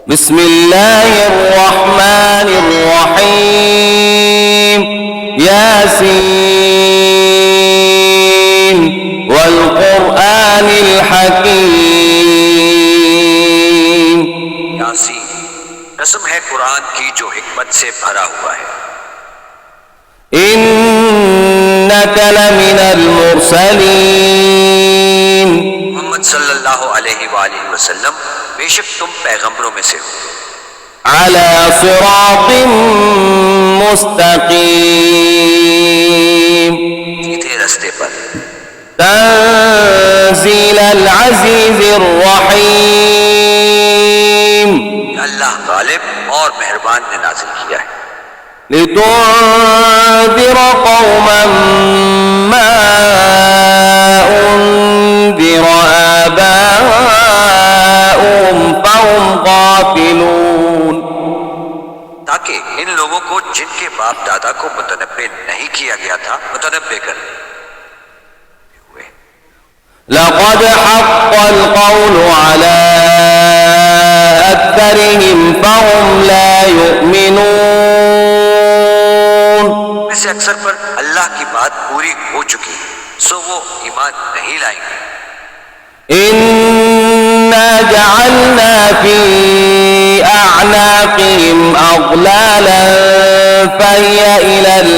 बिस्मिल्लाहिर्रहमानिर्रहीम। यासीन वल क़ुरआनिल हकीम। यासीन, कसम है कुरान की जो हिकमत से भरा हुआ है। इन्नका लमिनल मुरसलीन। मोहम्मद सल्लल्लाहु अलैहि वसल्लम, बेशक तुम पैगंबरों में से हो। अला सिरातिम मुस्तकीम। सीधे रास्ते पर। तंजीलल अज़ीज़िर रहीम। अल्लाह गालिब और मेहरबान ने नाज़िल किया है। लितुन्ज़िर क़ौमन मा उन्ज़िर आबाउहुम फ़हुम गाफ़िलून। ताकि इन लोगों को जिनके बाप दादा को मुतनब्बे नहीं किया गया था, मुतनब्बे कर। लक़द हक़्क़ल क़ौलु अला अक्सरिहिम फ़हुम ला युमिनून। वैसे अक्सर पर अल्लाह की बात पूरी हो चुकी, सो वो ईमान नहीं लाएंगे। इन्ना जअलना फी अअनाक़िहिम अग़लालन फ़हिय इलल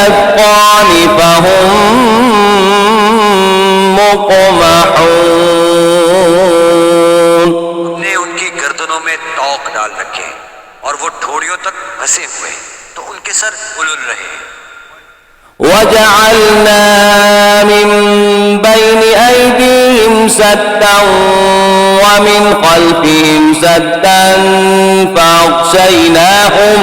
अज़क़ान फ़हुम मुक़महून। हमने उनकी गर्दनों में तौक डाल रखे और वो ठोड़ियों तक फंसे हुए, तो उनके सर उलझ रहे हैं। वजअलना मिन बैनि ऐदीहिम सद्दन व मिन खल्फिहिम सद्दन फ़अग़शयनाहुम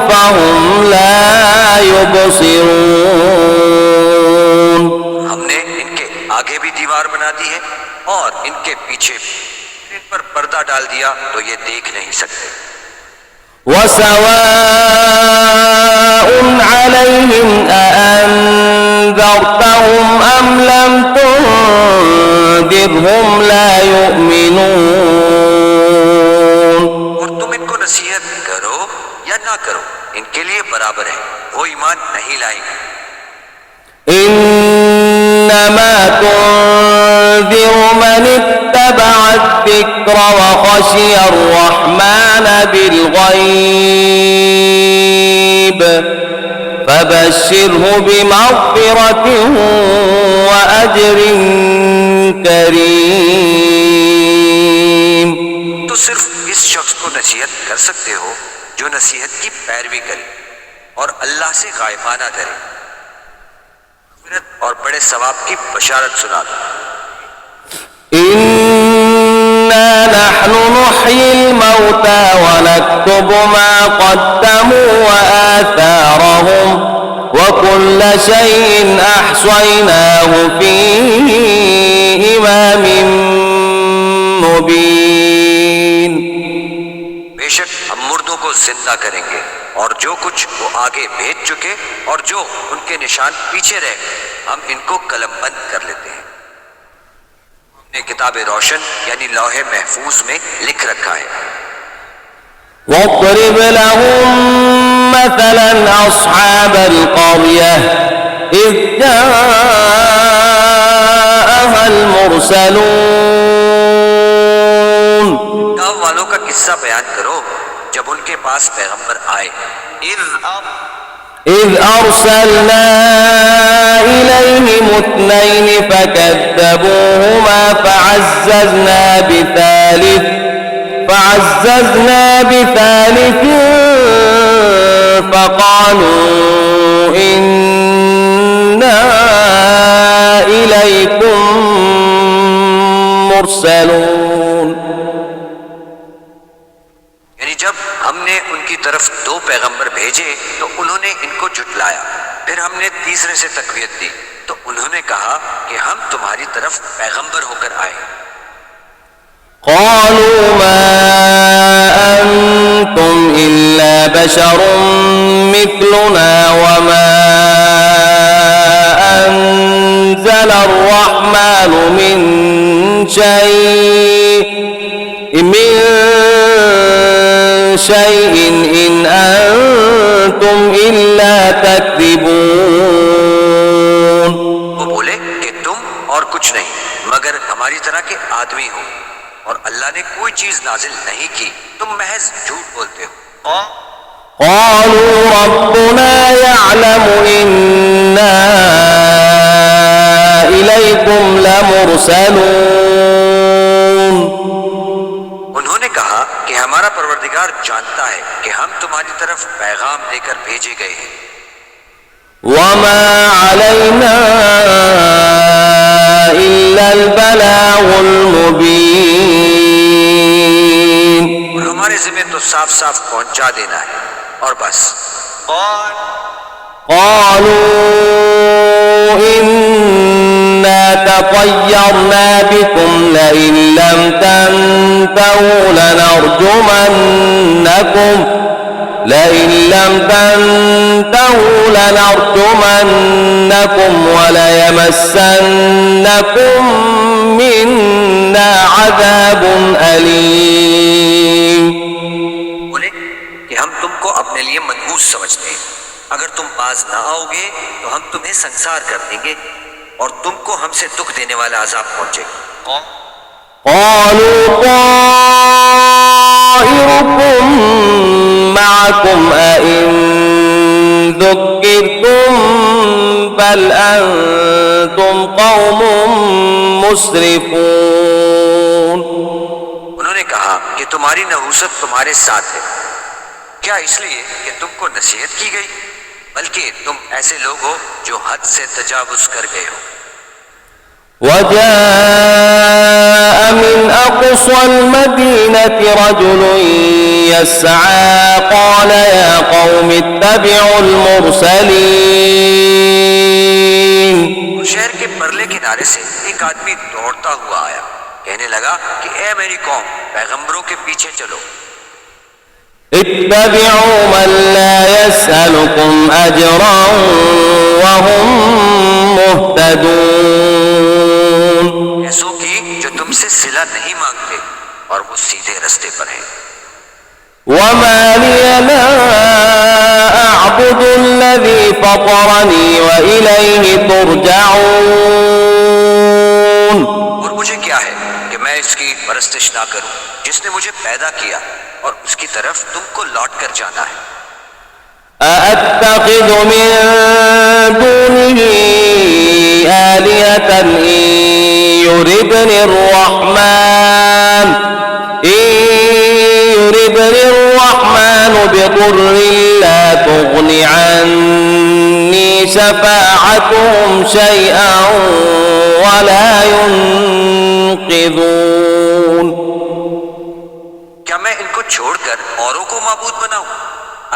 फ़हुम ला युबसिरून। हमने इनके आगे भी दीवार बना दी है और इनके पीछे इन पर पर्दा डाल दिया, तो ये देख नहीं सकते। वसवाउन अलैहिम अअन्ज़रतहुम अम लम तुन्ज़िरहुम ला युमिनून। और तुम इनको नसीहत करो या ना करो, इनके लिए बराबर है, वो ईमान नहीं लाएंगे। इन्नमा तुन्ज़िरु मन इत्तबअ अज़्ज़िक्र व ख़शिय अर्रहमान बिलग़ैब फबश्शिरहु बिमग़फ़िरतिन व अज्रिन करीम। तो सिर्फ इस शख्स को नसीहत कर सकते हो जो नसीहत की पैरवी करे और अल्लाह से गायबाना करे, और बड़े सवाब की बशारत सुना दो। इन्ना नहनु नुह्यिल मौता व नक्तुबु मा क़द्दमू व आथारहुम व कुल्ल शैइन अहसयनाहु फी इमामिन मुबीन। बेशक हम मुर्दों को जिंदा करेंगे और जो कुछ वो आगे भेज चुके और जो उनके निशान पीछे रह गए, हम इनको कलमबंद कर लेते हैं। हमने किताब रोशन यानी लौहे महफूज में लिख रखा है। वक़्रिब लहुम मसलन अस्हाबल क़र्यह इज़ जाअहल मुरसलून। गाँव वालों का किस्सा बयान करो जब उनके पास पैगंबर आए। إذ أرسلنا إليهم اثنين فكذبوهما فعززنا بثالث فقالوا إنا إليكم مرسلون। यानी जब हमने उनकी तरफ दो पैगंबर भेजे तो उन्होंने इनको झुटलाया, फिर हमने तीसरे से तकवीत दी तो उन्होंने कहा कि हम तुम्हारी तरफ पैगंबर होकर आए। قالوا ما أنتم إلا بشر مثلنا وما أنتم نرسل من شيء إن أنتم إلا تكذبون. वो बोले कि तुम और कुछ नहीं मगर हमारी तरह के आदमी हो और अल्लाह ने कोई चीज नाजिल नहीं की, तुम महज झूठ बोलते हो. قالوا ربنا يعلم إنا إليكم لمرسلون. उन्होंने कहा कि हमारा परवरदिगार जानता है कि हम तुम्हारी तरफ पैगाम लेकर भेजे गए हैं. وما علينا إلا البلاغ المبين. और हमारे जिम्मे तो साफ साफ पहुंचा देना है और बस. قالوا إنا تطيرنا بكم لئن لم تنتهوا لنرجمنكم وليمسنكم منا عذاب أليم. बोले कि हम तुमको अपने लिए मनहूस समझते हैं, अगर तुम बाज ना आओगे तो हम तुम्हें संसार कर देंगे और तुमको हमसे दुख देने वाला अजाब पहुंचेगा. قالوا طائركم معكم أئن ذكرتم بل أنتم قوم مسرفون. उन्होंने कहा कि तुम्हारी नहूसत तुम्हारे साथ है, क्या इसलिए कि तुमको नसीहत की गई, बल्कि तुम ऐसे लोग हो जो हद से तजावुज कर गए हो. وجاء من أقصى المدينة رجل يسعى قال يا قوم اتبعوا المرسلين. शहर के परले किनारे से एक आदमी दौड़ता हुआ आया, कहने लगा कि ए मेरी कौम, पैगंबरों के पीछे चलो. اتبعوا من لا يسألكم أجرا وهم مهتدون. ऐसों की जो तुमसे सिला नहीं मांगते और वो सीधे रास्ते पर हैं. وما لي لا أعبد الذي فطرني وإليه ترجعون. और मुझे क्या है कि मैं इसकी परस्तिश ना करूं जिसने मुझे पैदा किया और उसकी तरफ तुमको लौट कर जाना है. أأتخذ من دونه آلهة إن يردني الرحمن بضر لا تغن عني شفاعتهم شيئا ولا ينقذون. क्या मैं इनको छोड़कर औरों को माबूद बनाऊं?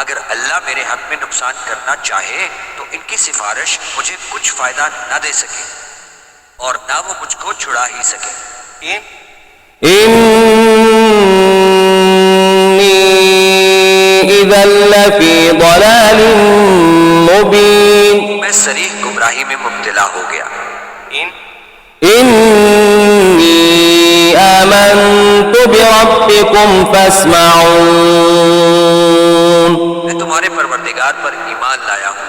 अगर अल्लाह मेरे हक में नुकसान करना चाहे तो इनकी सिफारिश मुझे कुछ फायदा न दे सके और ना वो मुझको छुड़ा ही सके. إني إذا لفي ضلال مبين. मैं सरीह गुमराही में मुब्तला हो गया. إني آمنت بربكم فاسمعون. मैं तुम्हारे परवरदिगार पर ईमान लाया हूँ,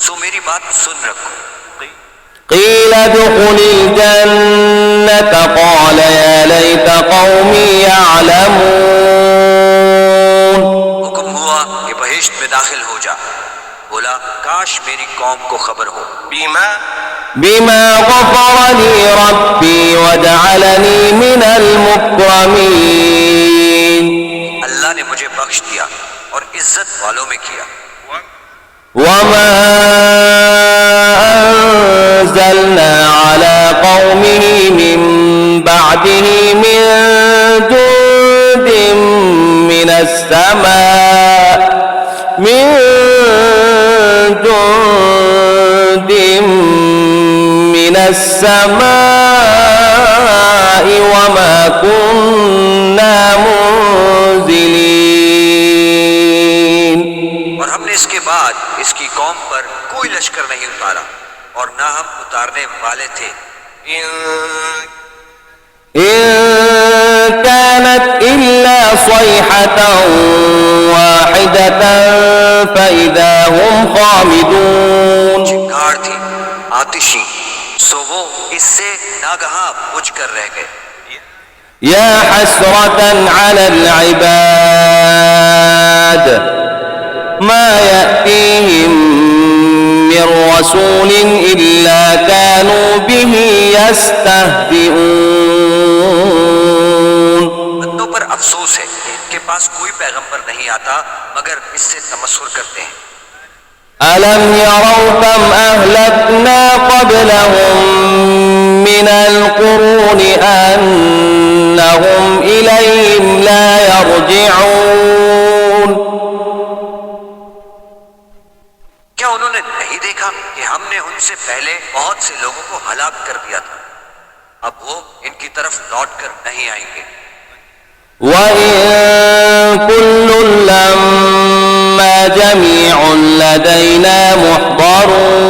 सो मेरी बात सुन रखो. قيل ادخل الجنة قال يا ليت قومي يعلمون. हुक्म हुआ कि बहिश्त में दाखिल हो जा. बोला काश मेरी कौम को खबर हो. بما غفر لي ربي وجعلني من المكرمين. अल्लाह ने मुझे बख्श दिया और इज्जत वालों में किया. وما أنزلنا على قومه من بعده من جند من السماء وما كنا منزلين. और हमने इसके बाद इसकी कौम पर कोई लश्कर नहीं उतारा और ना हम उतारने वाले थे إن كانت إلا صيحة واحدة فإذا هم خامدون चिंगार थी आतिशी, सो वो इससे नागहा बुझ कर रह गए। يا حسرة على العباد ما يأتيهم من رسول إلا كانوا به يستهزئون बंदों पर अफसोस है कि इनके पास कोई पैगंबर नहीं आता मगर इससे तमस्खुर करते हैं। ألم يروا كم أهلكنا قبلهم من القرون أنهم إليهم لا يرجعون क्या उन्होंने नहीं देखा कि हमने उनसे पहले बहुत से लोगों को हलाक कर दिया था, अब वो इनकी तरफ लौट कर नहीं आएंगे। وإن كل لما جميع لدينا محضرون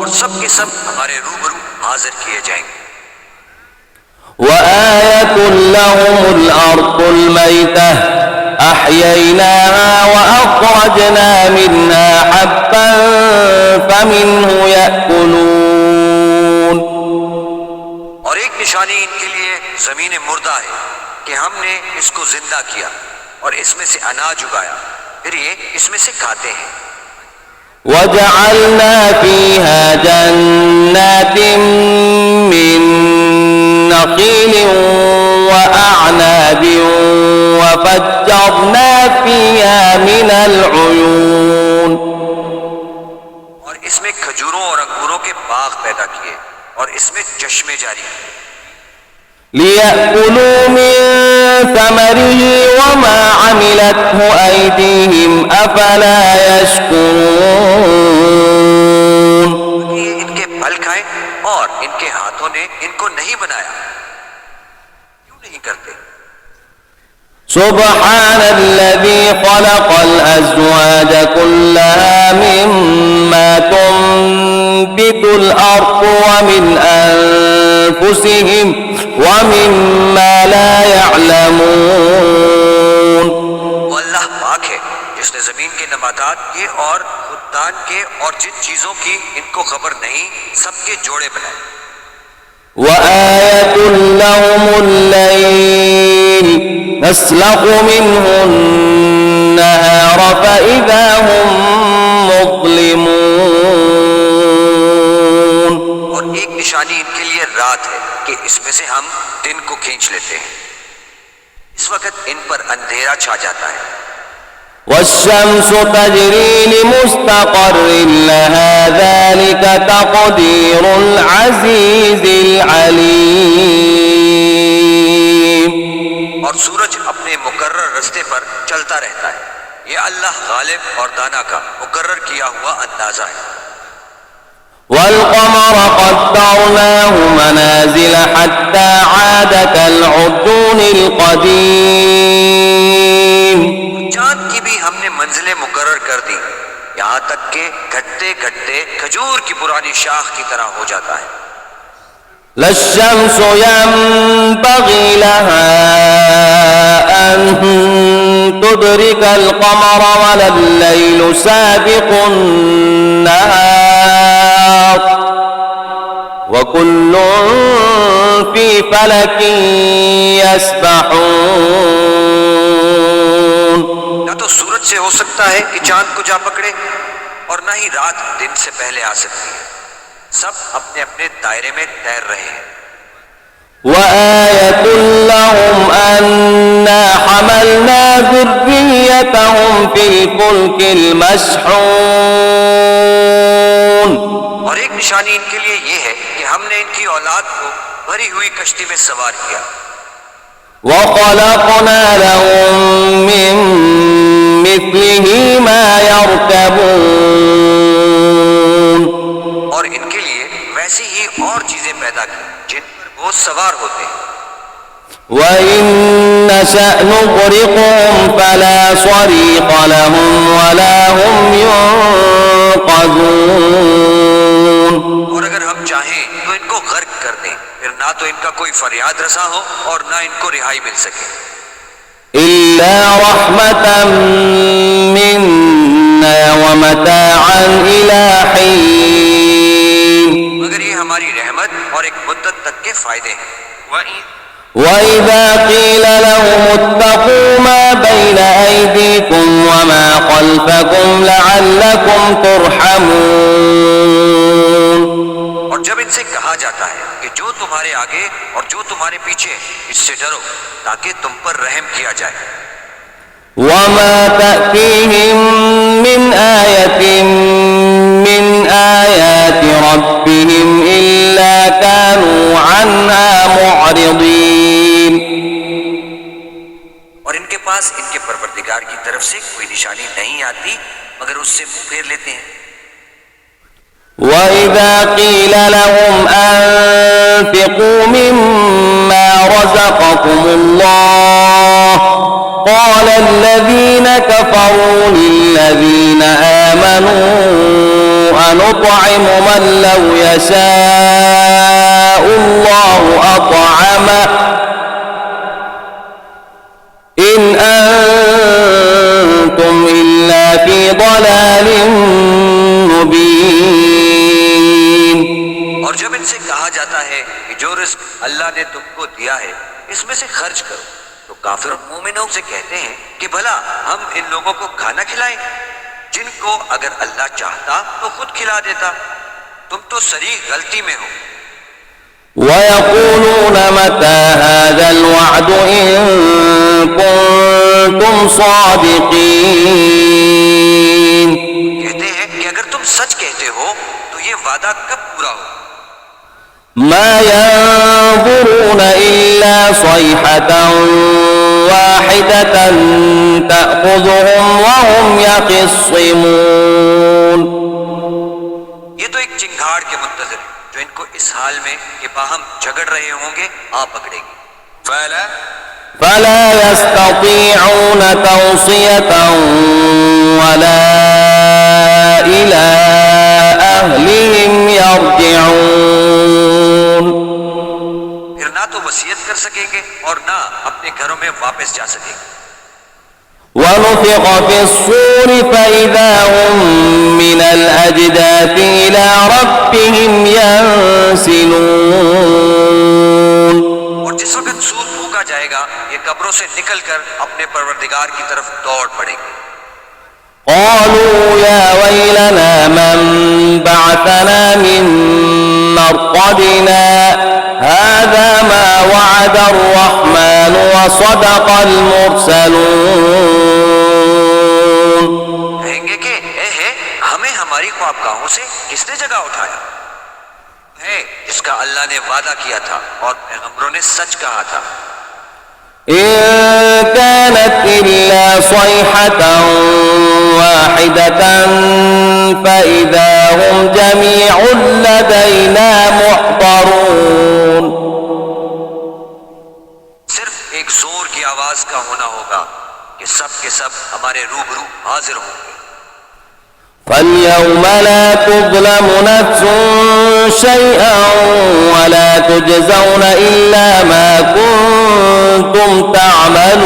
और सब के सब हमारे रूबरू हाजिर किए जाएंगे। وآية لهم الأرض الميتة أحييناها وأخرجنا منها حبا فمنه يأكلون और एक निशानी इनके लिए जमीन मुर्दा है कि हमने इसको जिंदा किया और इसमें से अनाज उगाया, फिर ये इसमें से खाते हैं। وجعلنا فيها جنات من نخيل وأعناب وفجرنا فيها من العيون और इसमें खजूरों और अंगूरों के बाग पैदा किए और इसमें चश्मे जारी किए। ليأكلوا من ثمره وما عملته أيديهم أفلا يشكرون ये इनके फल खाएं और इनके हाथों ने इनको नहीं बनाया, क्यों नहीं करते? سبحان الذي خلق الأزواج كلها مما تنبت الأرض ومن أنفسهم ومما لا يعلمون वो अल्लाह पाक है जिसने जमीन के नबातात के और खुदान के और जिन चीजों की इनको खबर नहीं सबके जोड़े बनाए। وآية لهم الليل نسلخ منه النهار فإذا هم مظلمون और एक निशानी इनके लिए रात है कि इसमें से हम दिन को खींच लेते हैं, इस वक्त इन पर अंधेरा छा जाता है। والشمس تجري لمستقر لها ذلك تقدير العزيز العليم और सूरज अपने मुकर्रर रास्ते पर चलता रहता है, ये अल्लाह गालिब और दाना का मुकर्रर किया हुआ अंदाजा है। والقمر قدرناه منازل حتى عاد كالعرجون القديم चांद की भी हमने मंजिलें मुकर्रर कर दी, यहाँ तक के घटते घटते खजूर की पुरानी शाख की तरह हो जाता है। لا الشمس ينبغي لها أن تدرك القمر ولا الليل سابق النهار وكل في فلك يسبحون न तो सूरज से हो सकता है कि चांद को जा पकड़े और न ही रात दिन से पहले आ सकती है, सब अपने अपने दायरे में तैर रहे हैं। وآية لهم أنا حملنا ذريتهم في الفلك المشحون और एक निशानी इनके लिए ये है कि हमने इनकी औलाद को भरी हुई कश्ती में सवार किया وخلقنا لهم من مثله ما يركبون और इनके लिए वैसी ही और चीजें पैदा की जिन पर वो सवार होते हैं। وإن نشأ نغرقهم فلا صريخ لهم ولا هم ينقذون और अगर हम ना तो इनका कोई फरियाद रसा हो और ना इनको रिहाई मिल सके। इल्ला रहमतन मिन्ना व मताअन इला हीन, मगर ये हमारी रहमत और एक मुद्दत तक के फायदे हैं। وإذا قيل لهم اتقوا ما بين أيديكم وما خلفكم لعلكم ترحمون, और जब इनसे कहा जाता है कि जो तुम्हारे आगे और जो तुम्हारे पीछे इससे डरो ताकि तुम पर रहम किया जाए। وما تأتيهم من آية من آيات ربهم إلا كانوا عنها معرضين, और इनके पास इनके परवरदिगार की तरफ से कोई निशानी नहीं आती मगर उससे मुंह फेर लेते हैं। وإذا قيل لهم أنفقوا مما رزقكم الله قال الذين كفروا للذين آمنوا أنطعم من لو يشاء الله أطعمه إن أنتم إلا في ضلال मुबीन। और जब इनसे कहा जाता है कि जो रिस्क अल्लाह ने तुमको दिया है इसमें से खर्च करो, तो काफिर मोमिनों से कहते हैं कि भला हम इन लोगों को खाना खिलाएं जिनको अगर अल्लाह चाहता तो खुद खिला देता। तुम तो सरी गलती में हो। वयक़ूलून मता हाज़ल वअद इन कुन्तुम सादिक़ीन, कहते हैं कि अगर तुम सच कहते हो तो ये वादा कब पूरा हो। मा यंज़ुरून इल्ला सयहतन वाहिदतन तअख़ुज़ुहुम वहुम यख़िस्सिमून, ये तो एक चिंगाड़ के मुंतज़िर है जो इनको इस हाल में कि बाहम झगड़ रहे होंगे आ पकड़ेगी। फला यस्ततीऊन तौसियतन वला इला अहलिहिम यरजिऊन, फिर ना तो वसीयत कर सकेंगे और ना अपने घरों में वापस जा सकेंगे। ونفخ في الصور فإذا هم من الأجداث إلى ربهم ينسلون, और जिस वक्त सूर फूका जाएगा ये कब्रों से निकलकर अपने परवरदिगार की तरफ दौड़ पड़ेंगे। قالوا يا ويلنا من بعثنا من مرقدنا هذا ما وعد الرحمن وصدق المرسلون, कहेंगे कि है हमें हमारी ख्वाबगाहों से किसने जगह उठाया है जिसका अल्लाह ने वादा किया था और पैगंबरों ने सच कहा था। إن كانت إلا صيحة واحدة فإذا هم جميع لدينا محضرون, सिर्फ एक जोर की आवाज का होना होगा कि सब के सब हमारे रूबरू हाजिर होंगे। فاليوم لا تظلم نفس شيئا ولا تجزون إلا ما كنتم تعملون,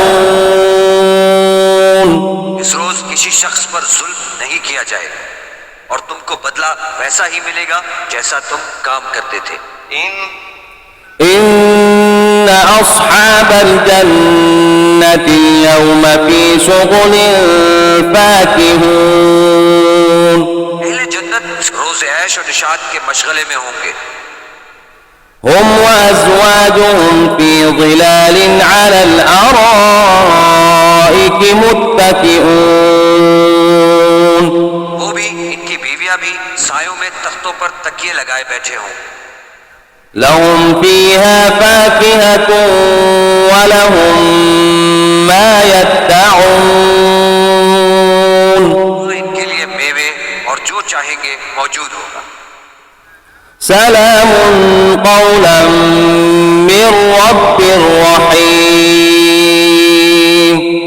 इस रोज किसी शख्स पर जुल्म नहीं किया जाएगा और तुमको बदला वैसा ही मिलेगा जैसा तुम काम करते थे। إن أصحاب الجنة اليوم في شغل فاكهون, अहले जन्नत रोज ऐश और निशात के मशगले में होंगे। هم وأزواجهم في ظلال على الأرائك متكئون, वो भी इनकी बीवियां भी सायों में तख्तों पर तकिए लगाए बैठे हों। لهم فيها فاكهة ولهم ما يدعون, इनके लिए मेवे और जो चाहेंगे मौजूद होगा। سلام قولا من رب رحيم,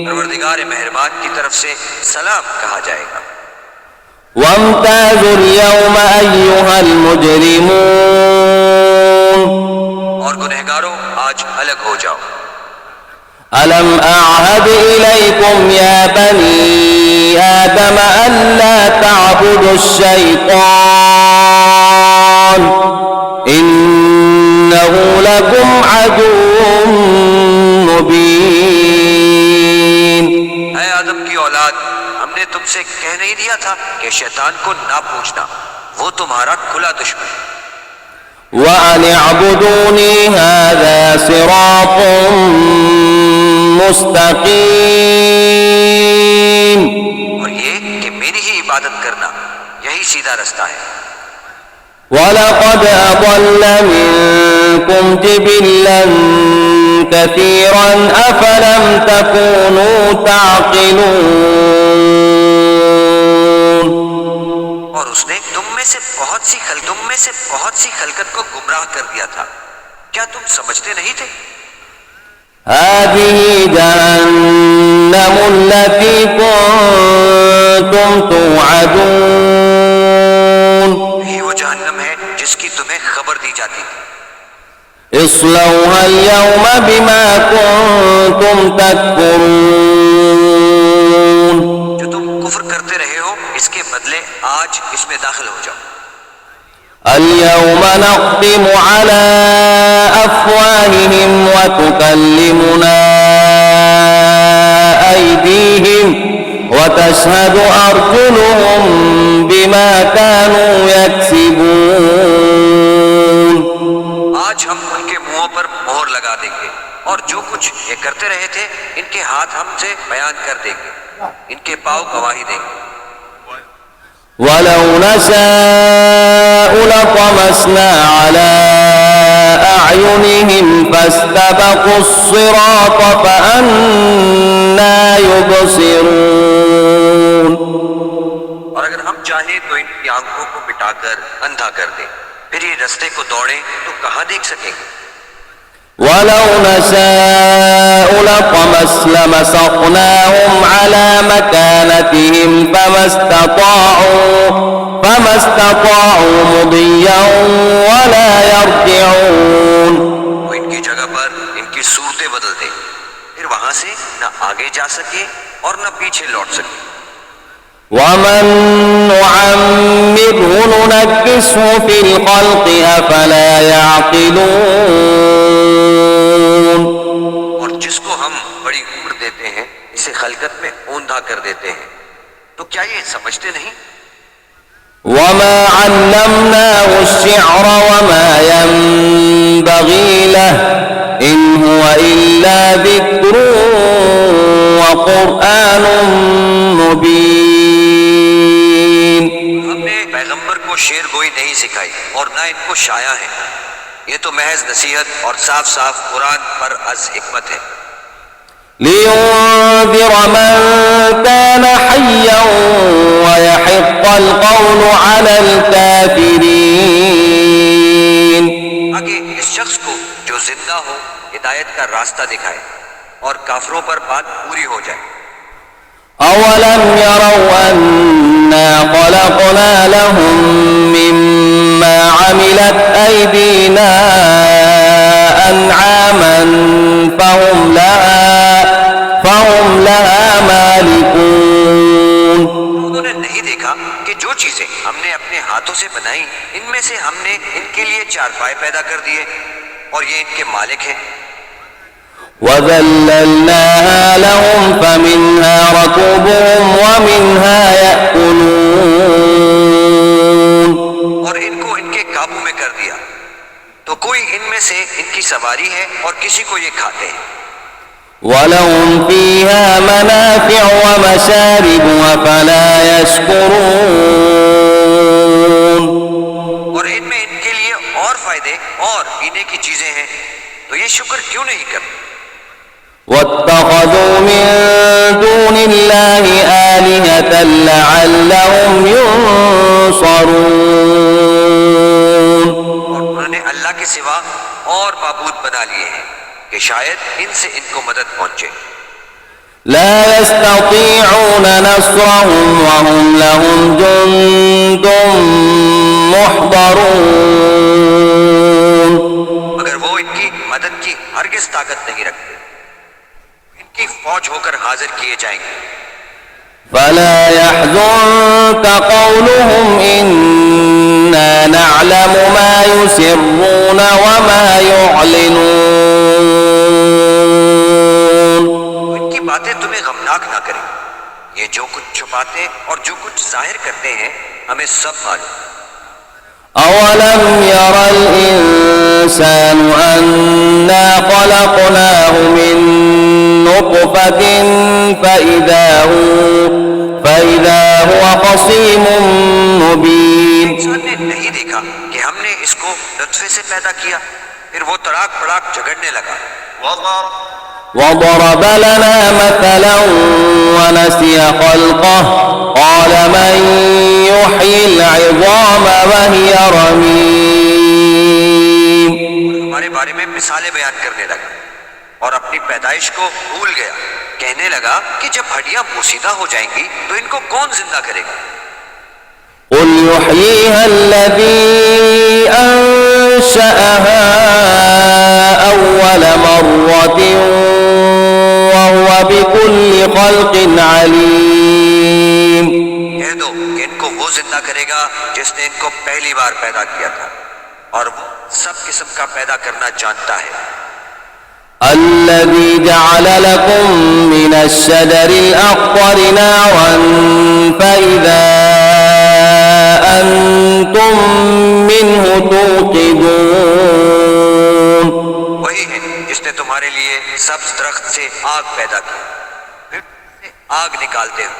परवरदिगार मेहरबान की तरफ से सलाम कहा जाएगा। وامتازوا اليوم أيها المجرمون, और गुनहगार अलग हो जाओ। ألم أعهد إليكم يا بني آدم ألا تعبدوا الشيطان إنه لكم عدو مبين। ऐ आदम की औलाद, हमने तुमसे कह नहीं दिया था कि शैतान को ना पूछना, वो तुम्हारा खुला दुश्मन। وأن اعبدوني هذا صراط मुस्तकीम। और ये कि मेरी ही इबादत करना, यही सीधा रास्ता है। वलक़द अضل मिनकुम जिबिल्लन कसीरन अफलम तकूनू ताक़िलून। और उसने तुम में से बहुत सी खलकत को गुमराह कर दिया था, क्या तुम समझते नहीं थे? हाज़िही जहन्नम अल्लती कुंतुम तुअदून। यही वो जहन्नम है जिसकी तुम्हें खबर दी जाती थी। इस्लौहा अल-यौम बिमा कुंतुम तकफुरून। जो तुम कुफ्र करते रहे हो, इसके बदले आज इसमें दाखिल हो जाओ। اليوم نختم على أفواههم وتكلمنا أيديهم وتشهد أرجلهم بما كانوا يكسبون। आज हम उनके मुंहों पर मोहर लगा देंगे और जो कुछ ये करते रहे थे, इनके हाथ हमसे बयान कर देंगे, इनके पांव गवाही देंगे। ولو نشاء لطمسنا على أعينهم فاستبقوا الصراط فأنى يبصرون। और अगर हम चाहें तो इनकी आंखों को मिटाकर अंधा कर दें, फिर ये रास्ते को दौड़ें तो कहां देख सकेंगे। ولو نشاء لمسخناهم على مكانتهم فما استطاعوا مضيا ولا يرجعون। वो इनकी जगह पर इनकी सूरतें बदल दे, फिर वहां से न आगे जा सके और न पीछे लौट सके। ومن نعمره ننكسه في الخلق أفلا يعقلون। और जिसको हम बड़ी उम्र देते हैं, इसे खलकत में औंधा कर देते हैं, तो क्या ये समझते नहीं? وما علمناه الشعر وما ينبغي له إن هو إلا ذكر وقرآن मुबीन। हमने पैगंबर को शेर गोई नहीं सिखाई और ना इनको शाया है, ये तो महज नसीहत और साफ साफ कुरान पर अज हिकमत है। लियुंज़िर मन कान हय्यन व यहिक़्क़ अल-क़ौल अलल काफ़िरीन। आगे इस शख्स को जो जिंदा हो हिदायत का रास्ता दिखाए और काफिरों पर बात पूरी हो जाए। अवलम यरौ अन्ना खलक़ना लहुम मिम्मा अमिलत अयदीना अनआमन फहुम लहा मालिकून। उन्होंने नहीं देखा कि जो चीजें हमने अपने हाथों से बनाई, इनमें से हमने इनके लिए चारपाई पैदा कर दिए और ये इनके मालिक हैं। وَذَلَّلْنَاهَا لَهُمْ فَمِنْهَا رَكُوبُهُمْ وَمِنْهَا يَأْكُلُونَ। और इनको इनके काबू में कर दिया, तो कोई इनमें से इनकी सवारी है और किसी को ये खाते हैं। وَلَهُمْ فِيهَا مَنَافِعُ وَمَشَارِبُ أَفَلَا يَشْكُرُونَ। और इनमें इनके लिए और फायदे और पीने की चीजें हैं, तो ये शुक्र क्यों नहीं करते। وَاتَّخَذُوا مِن دُونِ اللَّهِ آلِهَةً لَعَلَّهُمْ يُنصَرُونَ। और उन्होंने अल्लाह के सिवा और माबूद बना लिए हैं कि शायद इनसे इनको मदद पहुंचे। لا يستطيعون نصرهم وهم لهم جند محضرون। मगर वो इनकी मदद की हरगिज ताकत नहीं रखते। इनकी फौज होकर हाजिर किए जाएंगे। فلا يحزنك قولهم إنا نعلم ما يسرون وما يعلنون। इनकी बातें तुम्हें गमनाक ना करें। ये जो कुछ छुपाते और जो कुछ जाहिर करते हैं हमें सब मालूम। أولم ير الإنسان أنا خلقناه من نطفة فإذا هو خصيم مبين। इंसान ने नहीं देखा कि हमने इसको नुत्फे से पैदा किया, फिर वो तड़ाक फड़ाक झगड़ने लगा। وضرب لنا مثلا ونسي خلقه قال من يحيي العظام وهي رميم। हमारे बारे में मिसालें बयान करने लगा और अपनी पैदाइश को भूल गया। कहने लगा कि जब हड्डियां पोसीदा हो जाएंगी तो इनको कौन जिंदा करेगा। قل يحييها الذي أنشأها أول مرة وهو بكل خلق عليم। कह दो कि इनको वो जिंदा करेगा जिसने इनको पहली बार पैदा किया था और वो सब किस्म का पैदा करना जानता है। الذي جعل لكم من الشجر الأخضر نارا فإذا أنتم منه توقدون। वही है जिसने तुम्हारे लिए सब्ज दरख्त से आग पैदा की, फिर से आग निकालते हो।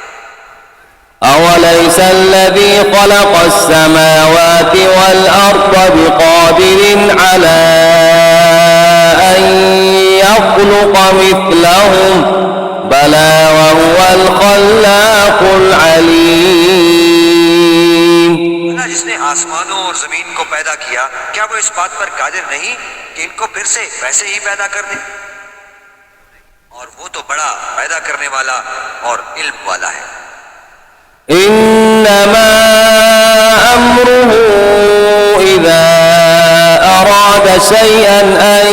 أوليس الذي خلق السماوات والأرض بقادر على أن يخلق مثلهم بلى وهو الخلاق العليم। जिसने आसमानों और जमीन को पैदा किया, क्या वो इस बात पर कादिर नहीं कि इनको फिर से वैसे ही पैदा कर दे। और वो तो बड़ा पैदा करने वाला और इल्म वाला है। إنما أمره إذا أراد شيئا أن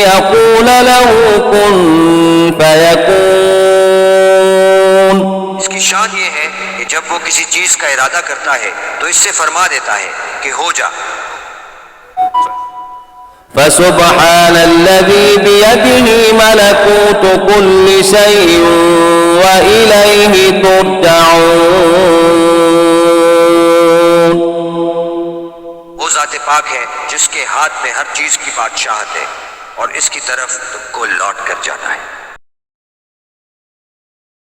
يقول له كن فيكون। इसकी शान ये है कि जब वो किसी चीज का इरादा करता है तो इससे फरमा देता है कि हो जा। فسبحان الذي بيده ملكوت كل شيء وإليه ترجعون। वो ज़ाते पाक है जिसके हाथ में हर चीज की बादशाहत है और इसकी तरफ तुमको लौट कर जाना है।